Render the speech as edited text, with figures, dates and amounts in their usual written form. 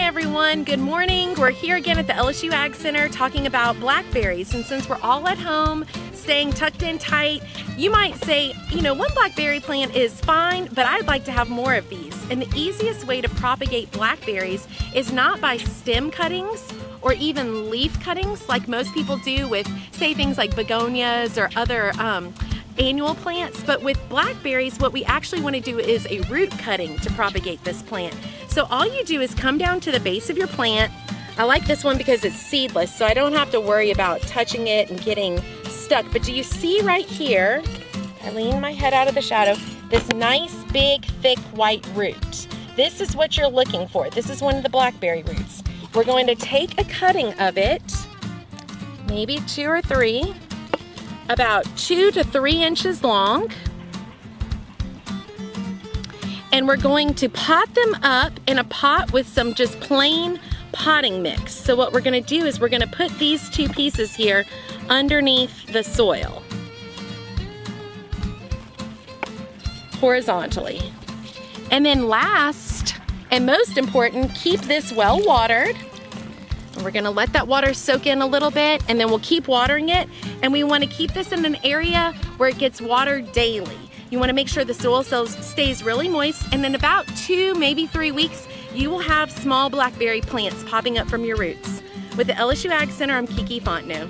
Hi everyone, good morning. We're here again at the LSU AgCenter talking about blackberries, and since we're all at home, staying tucked in tight, you might say, one blackberry plant is fine, but I'd like to have more of these. And the easiest way to propagate blackberries is not by stem cuttings or even leaf cuttings like most people do with, say, things like begonias or other annual plants, but with blackberries, what we actually want to do is a root cutting to propagate this plant. So all you do is come down to the base of your plant. I like this one because it's seedless, so I don't have to worry about touching it and getting stuck. But do you see right here, I lean my head out of the shadow, this nice, big, thick, white root? This is what you're looking for. This is one of the blackberry roots. We're going to take a cutting of it, maybe 2 or 3, about 2 to 3 inches long, and we're going to pot them up in a pot with some just plain potting mix. So what we're going to do is we're going to put these 2 pieces here underneath the soil horizontally, and then last and most important, keep this well watered. We're gonna let that water soak in a little bit, and then we'll keep watering it. And we wanna keep this in an area where it gets watered daily. You wanna make sure the soil stays really moist, and in about 2, maybe 3 weeks, you will have small blackberry plants popping up from your roots. With the LSU AgCenter, I'm Kiki Fontenot.